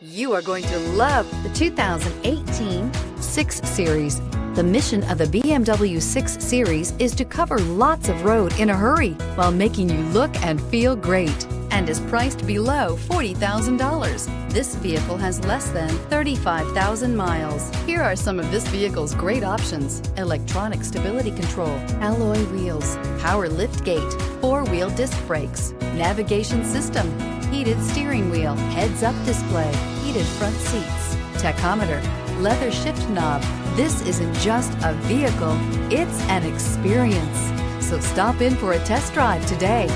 You are going to love the 2018 6 Series. The mission of the BMW 6 Series is to cover lots of road in a hurry while making you look and feel great, and is priced below $40,000. This vehicle has less than 35,000 miles. Here are some of this vehicle's great options: electronic stability control, alloy wheels, power lift gate, 4-wheel disc brakes, navigation system, heated steering wheel, heads-up display, heated front seats, tachometer, leather shift knob. This isn't just a vehicle, it's an experience. So stop in for a test drive today.